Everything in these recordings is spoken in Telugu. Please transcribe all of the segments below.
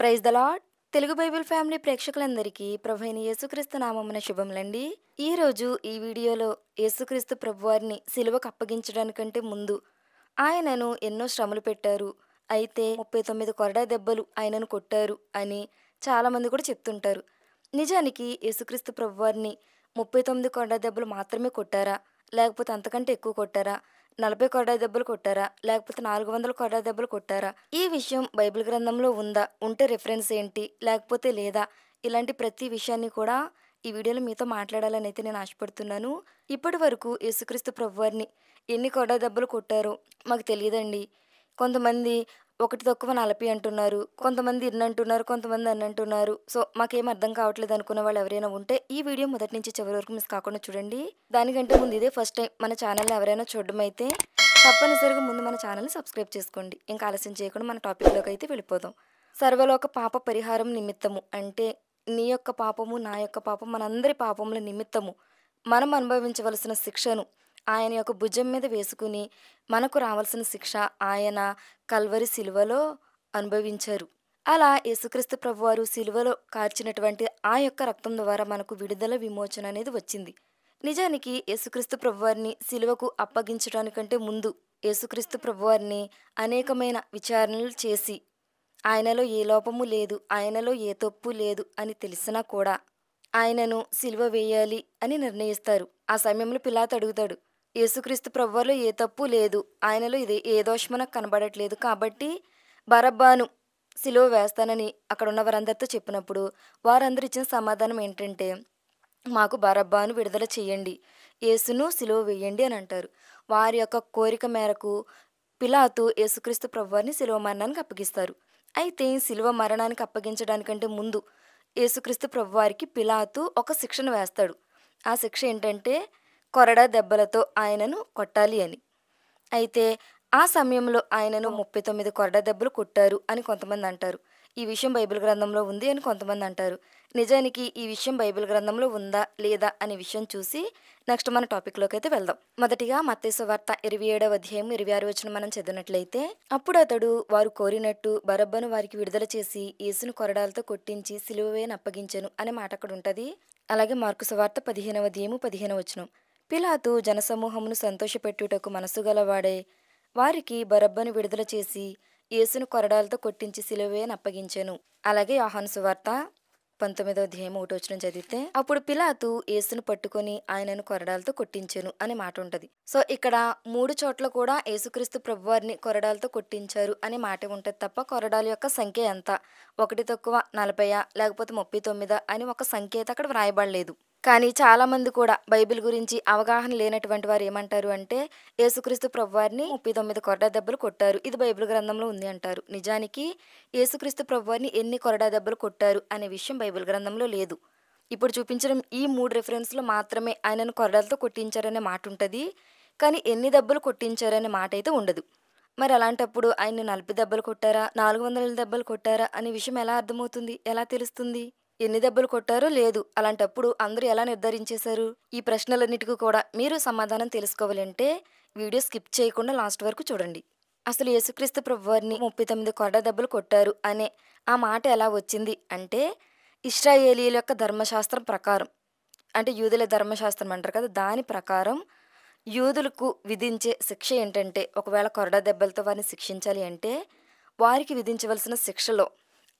Praise the lord. Telugu Bible family ప్రేక్షకులందరికీ ప్రభువైన యేసుక్రీస్తు నామమున శుభములండి. ఈరోజు ఈ వీడియోలో యేసుక్రీస్తు ప్రభువారిని సిలువకు అప్పగించడానికంటే ముందు ఆయనను ఎన్నో శ్రమలు పెట్టారు. అయితే 39 కొరడా దెబ్బలు ఆయనను కొట్టారు అని చాలామంది కూడా చెప్తుంటారు. నిజానికి యేసుక్రీస్తు ప్రభువారిని 39 కొరడా దెబ్బలు మాత్రమే కొట్టారా? లేకపోతే అంతకంటే ఎక్కువ కొట్టారా? 40 కొరడా దెబ్బలు కొట్టారా? లేకపోతే 400 కొరడా దెబ్బలు కొట్టారా? ఈ విషయం బైబిల్ గ్రంథంలో ఉందా? ఉంటే రిఫరెన్స్ ఏంటి? లేకపోతే లేదా? ఇలాంటి ప్రతి విషయాన్ని కూడా ఈ వీడియోలో మీతో మాట్లాడాలని అయితే నేను ఆశపడుతున్నాను. ఇప్పటి వరకు యేసుక్రీస్తు ప్రభువారిని ఎన్ని కొరడా దెబ్బలు కొట్టారో మాకు తెలియదండి. కొంతమంది ఒకటి తక్కువ 40 అంటున్నారు. కొంతమంది ఇన్ని అంటున్నారు. కొంతమంది అన్ని అంటున్నారు. సో, మాకేం అర్థం కావట్లేదు అనుకునే వాళ్ళు ఎవరైనా ఉంటే ఈ వీడియో మొదటి నుంచి చివరి వరకు మిస్ కాకుండా చూడండి. దానికంటే ముందు ఇదే ఫస్ట్ టైం మన ఛానల్‌ని ఎవరైనా చూడడం అయితే తప్పనిసరిగా ముందు మన ఛానల్‌ని సబ్స్క్రైబ్ చేసుకోండి. ఇంకా ఆలస్యం చేయకుండా మన టాపిక్‌లోకి అయితే వెళ్ళిపోదాం. సర్వలోక పాప పరిహారం నిమిత్తము అంటే నీ యొక్క పాపము, నా యొక్క పాపం, మనందరి పాపముల నిమిత్తము మనం అనుభవించవలసిన శిక్షను ఆయన యొక్క భుజం మీద వేసుకుని మనకు రావాల్సిన శిక్ష ఆయన కల్వరి శిలువలో అనుభవించారు. అలా యేసుక్రీస్తు ప్రభువారు శిలువలో కార్చినటువంటి ఆ యొక్క రక్తం ద్వారా మనకు విడుదల, విమోచన అనేది వచ్చింది. నిజానికి యేసుక్రీస్తు ప్రభువారిని శిలువకు అప్పగించడానికంటే ముందు యేసుక్రీస్తు ప్రభువారిని అనేకమైన విచారణలు చేసి ఆయనలో ఏ లోపము లేదు, ఆయనలో ఏ తప్పు లేదు అని తెలిసినా కూడా ఆయనను సిలువ వేయాలి అని నిర్ణయిస్తారు. ఆ సమయంలో పిలాతు అడుగుతాడు, యేసుక్రీస్తు ప్రభువులో ఏ తప్పు లేదు, ఆయనలో ఏ దోషము నాకు కనబడట్లేదు, కాబట్టి బరబ్బను సిలువ వేస్తానని అక్కడున్న వారందరితో చెప్పినప్పుడు వారందరూ ఇచ్చిన సమాధానం ఏంటంటే, మాకు బరబ్బను విడుదల చేయండి, యేసును సిలువ వేయండి అని అంటారు. వారి యొక్క కోరిక మేరకు పిలాతు యేసుక్రీస్తు ప్రభువారిని సిలువ మరణానికి అప్పగిస్తారు. అయితే సిలువ మరణానికి అప్పగించడానికంటే ముందు యేసుక్రీస్తు ప్రభువారికి పిలాతు ఒక శిక్షను వేస్తాడు. ఆ శిక్ష ఏంటంటే కొరడా దెబ్బలతో ఆయనను కొట్టాలి అని. అయితే ఆ సమయంలో ఆయనను 39 కొరడా దెబ్బలు కొట్టారు అని కొంతమంది అంటారు. ఈ విషయం బైబిల్ గ్రంథంలో ఉంది అని కొంతమంది అంటారు. నిజానికి ఈ విషయం బైబిల్ గ్రంథంలో ఉందా లేదా అనే విషయం చూసి నెక్స్ట్ మన టాపిక్‌లోకి అయితే వెళ్దాం. మొదటిగా మత్తయి సువార్త 27వ అధ్యాయం 26 వచనం మనం చదివినట్లయితే, అప్పుడు అతడు వారు కోరినట్టు బరబ్బను వారికి విడుదల చేసి యేసును కొరడాలతో కొట్టించి సిలువ వేయని అప్పగించెను అనే మాట అక్కడ ఉంటది. అలాగే మార్కు సువార్త 15వ అధ్యాయము 15వ వచనం. పిలాతు జనసమూహమును సంతోషపెట్టుటకు మనసు గలవాడై వారికి బరబ్బను విడుదల చేసి యేసును కొరడాలతో కొట్టించి సిలువ వేయని అప్పగించెను. అలాగే యోహాను సువార్త 19వ అధ్యాయం 1వ వచనం చదివితే, అప్పుడు పిలాతు యేసును పట్టుకొని ఆయనను కొరడాలతో కొట్టించెను అనే మాట ఉంటది. సో ఇక్కడ 3 చోట్ల కూడా యేసుక్రీస్తు ప్రభువారిని కొరడాలతో కొట్టించారు అనే మాట ఉంటది తప్ప కొరడాల యొక్క సంఖ్య ఎంత, 1 తక్కువ 40 లేకపోతే 39 అని ఒక సంఖ్య అయితే అక్కడ వ్రాయబడలేదు. కానీ చాలామంది కూడా బైబిల్ గురించి అవగాహన లేనటువంటి వారు ఏమంటారు అంటే, యేసుక్రీస్తు ప్రభువారిని 39 కొరడా దెబ్బలు కొట్టారు, ఇది బైబిల్ గ్రంథంలో ఉంది అంటారు. నిజానికి యేసుక్రీస్తు ప్రభువారిని ఎన్ని కొరడా దెబ్బలు కొట్టారు అనే విషయం బైబిల్ గ్రంథంలో లేదు. ఇప్పుడు చూపించడం ఈ 3 రిఫరెన్స్‌లో మాత్రమే ఆయనను కొరడాలతో కొట్టించారనే మాట ఉంటది. కానీ ఎన్ని దెబ్బలు కొట్టించారనే మాట అయితే ఉండదు. మరి అలాంటప్పుడు ఆయన్ని 40 దెబ్బలు కొట్టారా? 400 దెబ్బలు కొట్టారా? అనే విషయం ఎలా అర్థమవుతుంది? ఎలా తెలుస్తుంది? ఎన్ని దెబ్బలు కొట్టారో లేదు. అలాంటప్పుడు అందరూ ఎలా నిర్ధారించేశారు? ఈ ప్రశ్నలన్నిటికి కూడా మీరు సమాధానం తెలుసుకోవాలంటే వీడియో స్కిప్ చేయకుండా లాస్ట్ వరకు చూడండి. అసలు యేసుక్రీస్తు ప్రభువారిని 39 కొరడా దెబ్బలు కొట్టారు అనే ఆ మాట ఎలా వచ్చింది అంటే, ఇశ్రాయేలీయుల యొక్క ధర్మశాస్త్రం ప్రకారం, అంటే యూదుల ధర్మశాస్త్రం అంటారు కదా, దాని ప్రకారం యూదులకు విధించే శిక్ష ఏంటంటే, ఒకవేళ కొరడా దెబ్బలతో వారిని శిక్షించాలి అంటే వారికి విధించవలసిన శిక్షలో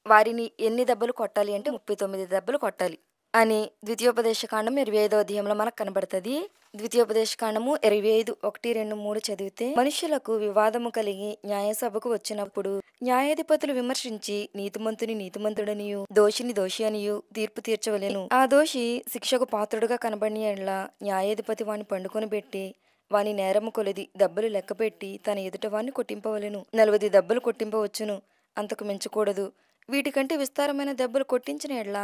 వారిని ఎన్ని దెబ్బలు కొట్టాలి అంటే 39 దెబ్బలు కొట్టాలి అని ద్వితీయోపదేశకాండం 25వ అధ్యాయంలో మనకు కనబడుతుంది. ద్వితీయోపదేశకాండము 25 1, 2, 3 చదివితే, మనుషులకు వివాదము కలిగి న్యాయసభకు వచ్చినప్పుడు న్యాయాధిపతులు విమర్శించి నీతిమంతుని నీతిమంతుడనియు దోషిని దోషి అనియు తీర్పు తీర్చవలెను. ఆ దోషి శిక్షకు పాత్రుడుగా కనబడిన యెడల న్యాయాధిపతి వాని పండుకొని పెట్టి వాని నేరము కొలది దెబ్బలు లెక్కపెట్టి తన ఎదుట వాణ్ణి కొట్టింపవలెను. 40 దెబ్బలు కొట్టింపవచ్చును, అంతకు మించకూడదు. వీటికంటే విస్తారమైన దెబ్బలు కొట్టించిన యెడల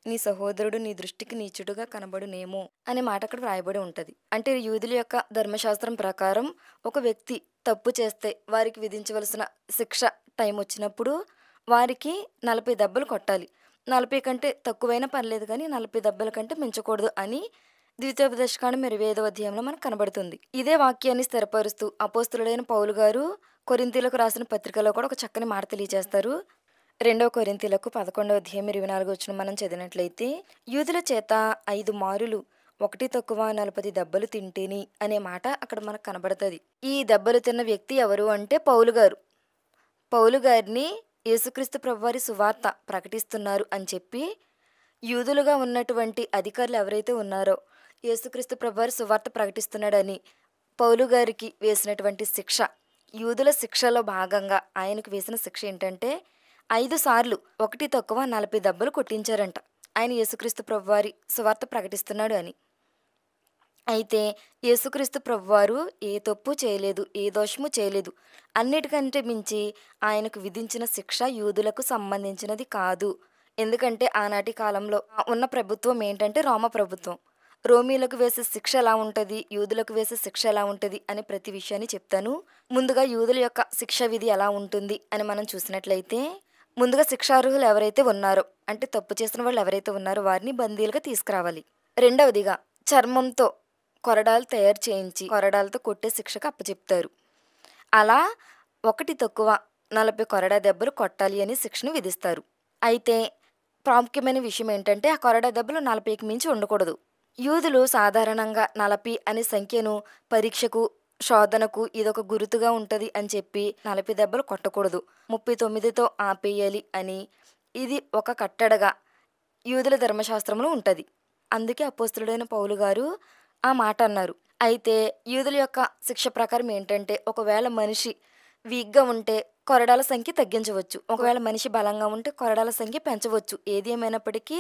నీ సహోదరుడు నీ దృష్టికి నీచుడుగా కనబడునేమో అనే మాట అక్కడ వ్రాయబడి ఉంటది. అంటే యూదుల యొక్క ధర్మశాస్త్రం ప్రకారం ఒక వ్యక్తి తప్పు చేస్తే వారికి విధించవలసిన శిక్ష టైం వచ్చినప్పుడు వారికి 40 దెబ్బలు కొట్టాలి. 40 కంటే తక్కువైనా పర్లేదు కానీ 40 దెబ్బల కంటే మించకూడదు అని ద్వితీయోపదేశకాండం 25వ అధ్యాయంలో మనకు కనబడుతుంది. ఇదే వాక్యాన్ని స్థిరపరుస్తూ అపోస్తలుడైన పౌలు గారు కొరింథీయులకు రాసిన పత్రికలో కూడా ఒక చక్కని మాట తెలియజేస్తారు. రెండవ కొరింథీలకు 11వ అధ్యాయం 24 వచనం మనం చదివినట్లయితే, యూదుల చేత 5 మారులు ఒకటి తక్కువ 40 దెబ్బలు తింటిని అనే మాట అక్కడ మనకు కనబడతది. ఈ దెబ్బలు తిన్న వ్యక్తి ఎవరు అంటే పౌలు గారు. పౌలు గారిని యేసుక్రీస్తు ప్రభువారి సువార్త ప్రకటిస్తున్నారు అని చెప్పి, యూదులుగా ఉన్నటువంటి అధికారులు ఎవరైతే ఉన్నారో, యేసుక్రీస్తు ప్రభువారి సువార్త ప్రకటిస్తున్నాడని పౌలు గారికి వేసినటువంటి శిక్ష, యూదుల శిక్షలో భాగంగా ఆయనకు వేసిన శిక్ష ఏంటంటే 5 సార్లు ఒకటి తక్కువ 40 దెబ్బలు కొట్టించారంట. ఆయన యేసుక్రీస్తు ప్రభువారి సువార్త ప్రకటిస్తున్నాడు అని. అయితే యేసుక్రీస్తు ప్రభువారు ఏ తప్పు చేయలేదు, ఏ దోషము చేయలేదు. అన్నిటికంటే మించి ఆయనకు విధించిన శిక్ష యూదులకు సంబంధించినది కాదు. ఎందుకంటే ఆనాటి కాలంలో ఉన్న ప్రభుత్వం ఏంటంటే రోమా ప్రభుత్వం. రోమీలకు వేసే శిక్ష ఎలా ఉంటది, యూదులకు వేసే శిక్ష ఎలా ఉంటది అని ప్రతి విషయాన్ని చెప్తాను. ముందుగా యూదుల యొక్క శిక్ష విధి ఎలా ఉంటుంది అని మనం చూసినట్లయితే, ముందుగా శిక్షార్హులు ఎవరైతే ఉన్నారో, అంటే తప్పు చేసిన వాళ్ళు ఎవరైతే ఉన్నారో వారిని బందీలుగా తీసుకురావాలి. రెండవదిగా చర్మంతో కొరడాలు తయారు చేయించి కొరడాలతో కొట్టే శిక్షకు అప్పచెప్తారు. అలా ఒకటి తక్కువ 40 కొరడా దెబ్బలు కొట్టాలి అని శిక్షను విధిస్తారు. అయితే ప్రాముఖ్యమైన విషయం ఏంటంటే ఆ కొరడా దెబ్బలు 40కి మించి ఉండకూడదు. యూదులు సాధారణంగా 40 అనే సంఖ్యను పరీక్షకు, శోధనకు ఇదొక గుర్తుగా ఉంటది అని చెప్పి 40 దెబ్బలు కొట్టకూడదు, 39తో ఆపేయాలి అని ఇది ఒక కట్టడగా యూదుల ధర్మశాస్త్రంలో ఉంటది. అందుకే అపోస్తలుడైన పౌలు గారు ఆ మాట అన్నారు. అయితే యూదుల యొక్క శిక్ష ప్రకారం ఏంటంటే, ఒకవేళ మనిషి వీక్‌గా ఉంటే కొరడాల సంఖ్య తగ్గించవచ్చు. ఒకవేళ మనిషి బలంగా ఉంటే కొరడాల సంఖ్య పెంచవచ్చు. ఏది ఏమైనప్పటికీ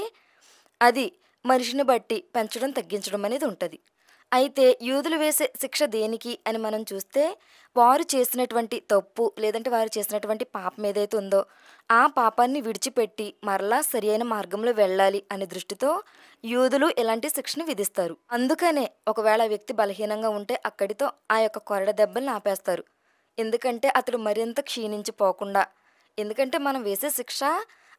అది మనిషిని బట్టి పెంచడం, తగ్గించడం అనేది ఉంటది. అయితే యూదులు వేసే శిక్ష దేనికి అని మనం చూస్తే, వారు చేసినటువంటి తప్పు లేదంటే వారు చేసినటువంటి పాపం ఏదైతే ఉందో, ఆ పాపాన్ని విడిచిపెట్టి మరలా సరియైన మార్గంలో వెళ్ళాలి అనే దృష్టితో యూదులు ఇలాంటి శిక్షను విధిస్తారు. అందుకనే ఒకవేళ ఆ వ్యక్తి బలహీనంగా ఉంటే అక్కడితో ఆ యొక్క కొరడ దెబ్బల్ని ఆపేస్తారు. ఎందుకంటే అతడు మరింత క్షీణించిపోకుండా. ఎందుకంటే మనం వేసే శిక్ష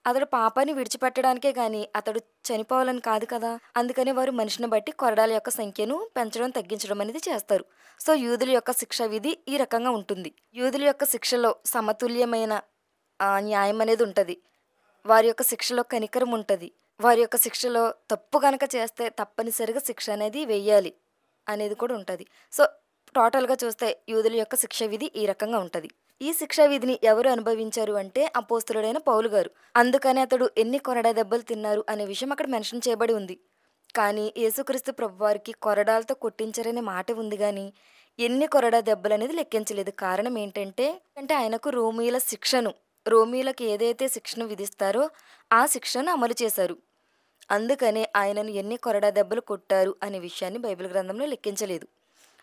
అతడు పాపాన్ని విడిచిపెట్టడానికే గాని అతడు చనిపోవాలని కాదు కదా! అందుకని వారు మనిషిని బట్టి కొరడాల యొక్క సంఖ్యను పెంచడం, తగ్గించడం అనేది చేస్తారు. సో, యూదుల యొక్క శిక్ష విధి ఈ రకంగా ఉంటుంది. యూదుల యొక్క శిక్షలో సమతుల్యమైన న్యాయం అనేది ఉంటది. వారి యొక్క శిక్షలో కనికరం ఉంటది. వారి యొక్క శిక్షలో తప్పు గనక చేస్తే తప్పనిసరిగా శిక్ష అనేది వెయ్యాలి అనేది కూడా ఉంటది. సో, టోటల్‌గా చూస్తే యూదుల యొక్క శిక్ష విధి ఈ రకంగా ఉంటది. ఈ శిక్షా విధిని ఎవరు అనుభవించారు అంటే అపోస్తలుడైన పౌలు గారు. అందుకని అతడు ఎన్ని కొరడా దెబ్బలు తిన్నారు అనే విషయం అక్కడ మెన్షన్ చేయబడి ఉంది. కానీ యేసుక్రీస్తు ప్రభువారికి కొరడాలతో కొట్టించారనే మాట ఉంది గానీ, ఎన్ని కొరడా దెబ్బలనేది లెక్కించలేదు. కారణం ఏంటంటే, ఆయనకు రోమీయులకు ఏదైతే శిక్షను విధిస్తారో ఆ శిక్షను అమలు చేశారు. అందుకనే ఆయనను ఎన్ని కొరడా దెబ్బలు కొట్టారు అనే విషయాన్ని బైబిల్ గ్రంథంలో లెక్కించలేదు.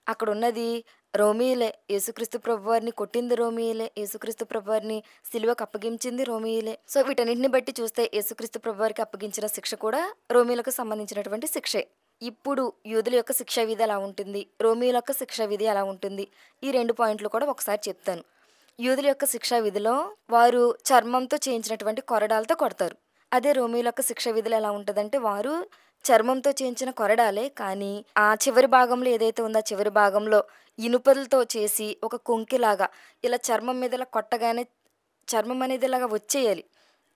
అక్కడున్నది రోమీయులే. యేసుక్రీస్తు ప్రభువారిని కొట్టింది రోమీయులే. యేసుక్రీస్తు ప్రభువారిని సిలువకు అప్పగించింది రోమీయులే. సో, వీటన్నిటిని బట్టి చూస్తే యేసుక్రీస్తు ప్రభువారికి అప్పగించిన శిక్ష కూడా రోమీయులకు సంబంధించినటువంటి శిక్షే. ఇప్పుడు యూదుల యొక్క శిక్షా విధి ఎలా ఉంటుంది, రోమీయుల యొక్క శిక్షా విధి ఎలా ఉంటుంది, ఈ 2 పాయింట్లు కూడా ఒకసారి చెప్తాను. యూదుల యొక్క శిక్షా విధిలో వారు చర్మంతో చేయించినటువంటి కొరడాలతో కొడతారు. అదే రోమీయుల యొక్క శిక్షా విధిలో ఎలా ఉంటదంటే, వారు చర్మంతో చేయించిన కొరడాలే కానీ ఆ చివరి భాగంలో ఏదైతే ఉందో ఆ చివరి భాగంలో ఇనుపలతో చేసి ఒక కొంకిలాగా ఇలా చర్మం మీద ఇలా కొట్టగానే చర్మం అనేది ఇలాగా వచ్చేయాలి.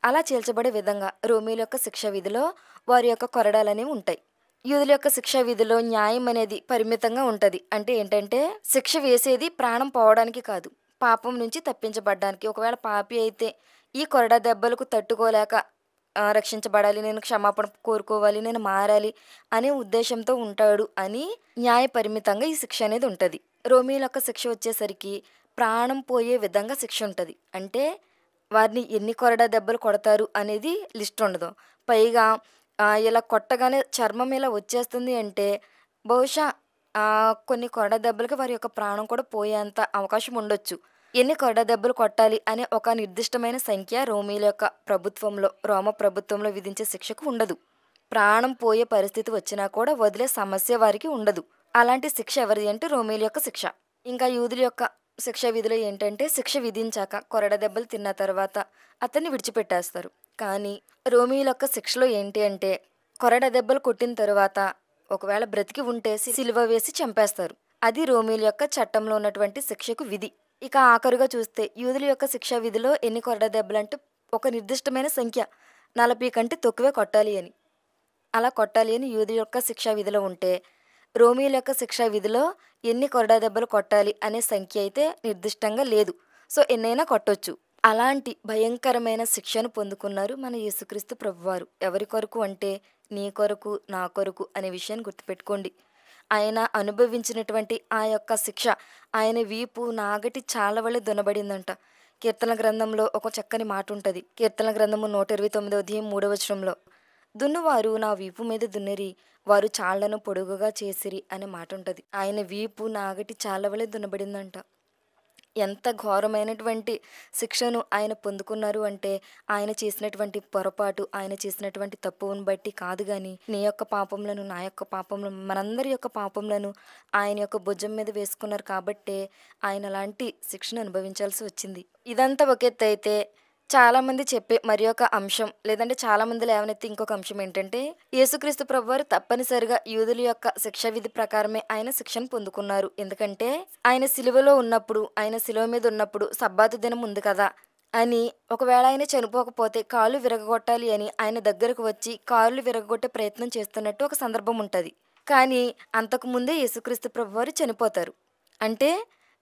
అలా చీల్చబడే విధంగా రోమీయుల యొక్క శిక్షా విధిలో వారి యొక్క కొరడాలనేవి ఉంటాయి. యూదుల యొక్క శిక్షా విధిలో న్యాయం అనేది పరిమితంగా ఉంటది. అంటే ఏంటంటే, శిక్ష వేసేది ప్రాణం పోవడానికి కాదు, పాపం నుంచి తప్పించబడ్డానికి. ఒకవేళ పాపి అయితే ఈ కొరడా దెబ్బలకు తట్టుకోలేక రక్షించబడాలి, నేను క్షమాపణ కోరుకోవాలి, నేను మారాలి అనే ఉద్దేశంతో ఉంటాడు అని న్యాయ పరిమితంగా ఈ శిక్ష అనేది ఉంటది. రోమీయుల యొక్క శిక్ష వచ్చేసరికి ప్రాణం పోయే విధంగా శిక్ష ఉంటది. అంటే వారిని ఎన్ని కొరడా దెబ్బలు కొడతారు అనేది లిస్ట్ ఉండదు. పైగా ఇలా కొట్టగానే చర్మం ఇలా వచ్చేస్తుంది అంటే బహుశా కొన్ని కొరడా దెబ్బలకి వారి యొక్క ప్రాణం కూడా పోయేంత అవకాశం ఉండొచ్చు. ఎన్ని కొరడా దెబ్బలు కొట్టాలి అనే ఒక నిర్దిష్టమైన సంఖ్య రోమీయుల యొక్క ప్రభుత్వంలో, రోమా ప్రభుత్వంలో విధించే శిక్షకు ఉండదు. ప్రాణం పోయే పరిస్థితి వచ్చినా కూడా వదిలే సమస్య వారికి ఉండదు. అలాంటి శిక్ష ఎవరిది అంటే రోమీయుల యొక్క శిక్ష. ఇంకా యూదుల యొక్క శిక్షా విధిలో ఏంటంటే, శిక్ష విధించాక కొరడా దెబ్బలు తిన్న తర్వాత అతన్ని విడిచిపెట్టేస్తారు. కానీ రోమీయుల యొక్క శిక్షలో ఏంటి అంటే, కొరడా దెబ్బలు కొట్టిన తర్వాత ఒకవేళ బ్రతికి ఉంటే సిలువ వేసి చంపేస్తారు. అది రోమీయుల యొక్క చట్టంలో ఉన్నటువంటి శిక్షకు విధి. ఇక ఆఖరుగా చూస్తే యూదుల యొక్క శిక్షా విధిలో ఎన్ని కొరడా దెబ్బలంటే ఒక నిర్దిష్టమైన సంఖ్య 40 కంటే తక్కువే కొట్టాలి అని. అలా కొట్టాలి అని యూదుల యొక్క శిక్షా విధిలో ఉంటే, రోమీయుల యొక్క శిక్షా విధిలో ఎన్ని కొరడా దెబ్బలు కొట్టాలి అనే సంఖ్య అయితే నిర్దిష్టంగా లేదు. సో, ఎన్నైనా కొట్టొచ్చు. అలాంటి భయంకరమైన శిక్షను పొందుకున్నారు మన యేసుక్రీస్తు ప్రభువారు. ఎవరి కొరకు అంటే, నీ కొరకు, నా కొరకు అనే విషయాన్ని గుర్తుపెట్టుకోండి. ఆయన అనుభవించినటువంటి ఆ యొక్క శిక్ష, ఆయన వీపు నాగటి చాళ్ళ వలె దున్నబడిందంట. కీర్తనల గ్రంథంలో ఒక చక్కని మాటుంటది. కీర్తనల గ్రంథము 129 అధ్యాయం 3 వచనంలో, దున్నువారు నా వీపు మీద దున్నిరి, వారు చాళ్లను పొడుగుగా చేసిరి అనే మాటుంటది. ఆయన వీపు నాగటి చాళ్ళ వలె దున్నబడిందంట. ఎంత ఘోరమైనటువంటి శిక్షను ఆయన పొందుకున్నారు అంటే, ఆయన చేసినటువంటి పొరపాటు, ఆయన చేసినటువంటి తప్పును బట్టి కాదు గాని, నీ యొక్క పాపములను, నా యొక్క పాపములను, మనందరి యొక్క పాపములను ఆయన యొక్క భుజం మీద వేసుకున్నారు కాబట్టే, ఆయన అలాంటి శిక్షను అనుభవించాల్సి వచ్చింది. ఇదంతా ఒక ఎత్తయితే, చాలామంది చెప్పే మరి ఒక అంశం, లేదంటే చాలామంది లేవనెత్తే ఇంకొక అంశం ఏంటంటే, యేసుక్రీస్తు ప్రభువారు తప్పనిసరిగా యూదుల యొక్క శిక్షా విధి ప్రకారమే ఆయన శిక్షను పొందుకున్నారు. ఎందుకంటే, ఆయన సిలువలో ఉన్నప్పుడు, ఆయన సిలువ మీద ఉన్నప్పుడు సబ్బాతు దినం ఉంది కదా అని, ఒకవేళ ఆయన చనిపోకపోతే కాళ్ళు విరగగొట్టాలి అని ఆయన దగ్గరకు వచ్చి కాళ్ళు విరగగొట్టే ప్రయత్నం చేస్తున్నట్టు ఒక సందర్భం ఉంటది. కానీ, అంతకుముందే యేసుక్రీస్తు ప్రభువారు చనిపోతారు. అంటే,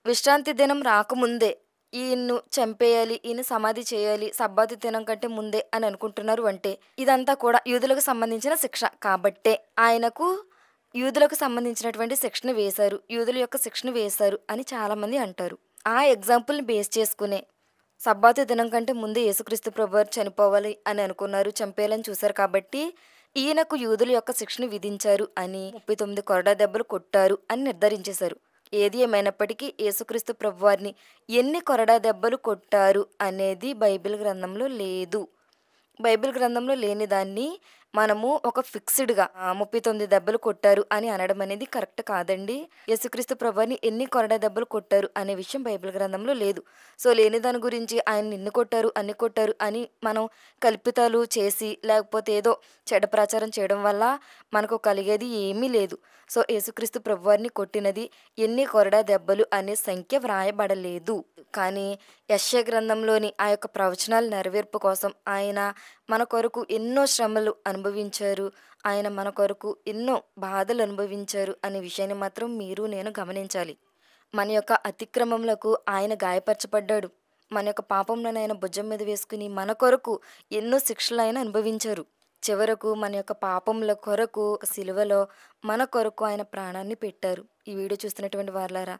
విశ్రాంతి దినం రాకముందే ఈయన్ను చంపేయాలి, ఈయన సమాధి చేయాలి సబ్బాతు దినం కంటే ముందే అని అనుకుంటున్నారు అంటే, ఇదంతా కూడా యూదులకు సంబంధించిన శిక్ష కాబట్టే ఆయనకు యూదులకు సంబంధించినటువంటి శిక్షను వేశారు. యూదుల యొక్క శిక్షను వేశారు అని చాలామంది అంటారు. ఆ ఎగ్జాంపుల్‌ని బేస్ చేసుకునే సబ్బాతు దినం కంటే ముందే యేసుక్రీస్తు ప్రభువారు చనిపోవాలి అని అనుకున్నారు, చంపేయాలని చూశారు కాబట్టి, ఈయనకు యూదుల యొక్క శిక్షను విధించారు అని 39 కొరడా దెబ్బలు కొట్టారు అని నిర్ధారించేశారు. ఏది ఏమైనప్పటికీ యేసుక్రీస్తు ప్రభువారిని ఎన్ని కొరడా దెబ్బలు కొట్టారు అనేది బైబిల్ గ్రంథంలో లేదు. బైబిల్ గ్రంథంలో లేని దాన్ని మనము ఒక ఫిక్స్‌డ్‌గా 39 దెబ్బలు కొట్టారు అని అనడం అనేది కరెక్ట్ కాదండి. యేసుక్రీస్తు ప్రభువారిని ఎన్ని కొరడా దెబ్బలు కొట్టారు అనే విషయం బైబిల్ గ్రంథంలో లేదు. సో, లేని దాని గురించి ఆయన్ని ఇన్ని కొట్టారు, అన్ని కొట్టారు అని మనం కల్పితాలు చేసి, లేకపోతే ఏదో చెడ్డ ప్రచారం చేయడం వల్ల మనకు కలిగేది ఏమీ లేదు. సో, యేసుక్రీస్తు ప్రభువారిని కొట్టినది ఎన్ని కొరడా దెబ్బలు అనే సంఖ్య వ్రాయబడలేదు. కానీ యెషయా గ్రంథంలోని ఆ యొక్క ప్రవచనాల నెరవేర్పు కోసం ఆయన మన కొరకు ఎన్నో శ్రమలు అనుభవించారు. ఆయన మన కొరకు ఎన్నో బాధలు అనుభవించారు అనే విషయాన్ని మాత్రం మీరు నేను గమనించాలి. మన యొక్క అతిక్రమములకు ఆయన గాయపరచబడ్డాడు. మన యొక్క పాపములను ఆయన భుజం మీద వేసుకుని మన కొరకు ఎన్నో శిక్షలు ఆయన అనుభవించారు. చివరకు మన యొక్క పాపముల కొరకు సిలువలో మన కొరకు ఆయన ప్రాణాన్ని పెట్టారు. ఈ వీడియో చూస్తున్నటువంటి వారలారా,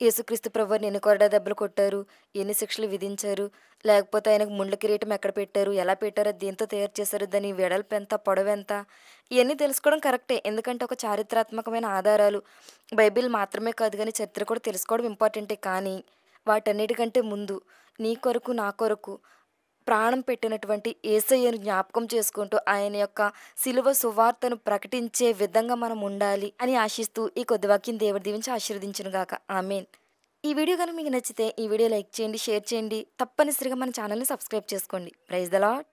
యేసుక్రీస్తు ప్రభువారిని ఎన్ని కొరడా దెబ్బలు కొట్టారు, ఎన్ని శిక్షలు విధించారు, లేకపోతే ఆయనకు ముళ్ళ కిరీటం ఎక్కడ పెట్టారు, ఎలా పెట్టారో, దేంతో తయారు చేశారు, దాని వెడల్పు ఎంత, పొడవెంత, ఇవన్నీ తెలుసుకోవడం కరెక్టే. ఎందుకంటే ఒక చారిత్రాత్మకమైన ఆధారాలు బైబిల్ మాత్రమే కాదు కానీ చరిత్ర కూడా తెలుసుకోవడం ఇంపార్టెంటే. కానీ వాటన్నిటికంటే ముందు నీ కొరకు, నా కొరకు ప్రాణం పెట్టినటువంటి యేసయ్యను జ్ఞాపకం చేసుకుంటూ ఆయన యొక్క సిలువ సువార్తను ప్రకటించే విధంగా మనం ఉండాలి అని ఆశిస్తూ ఈ కొద్ది వాక్యం దేవుడు దీవించి ఆశీర్వదించునుగాక. ఆమేన్. ఈ వీడియో కనుక మీకు నచ్చితే ఈ వీడియో లైక్ చేయండి, షేర్ చేయండి. తప్పనిసరిగా మన ఛానల్‌ని సబ్స్క్రైబ్ చేసుకోండి. Praise the lord.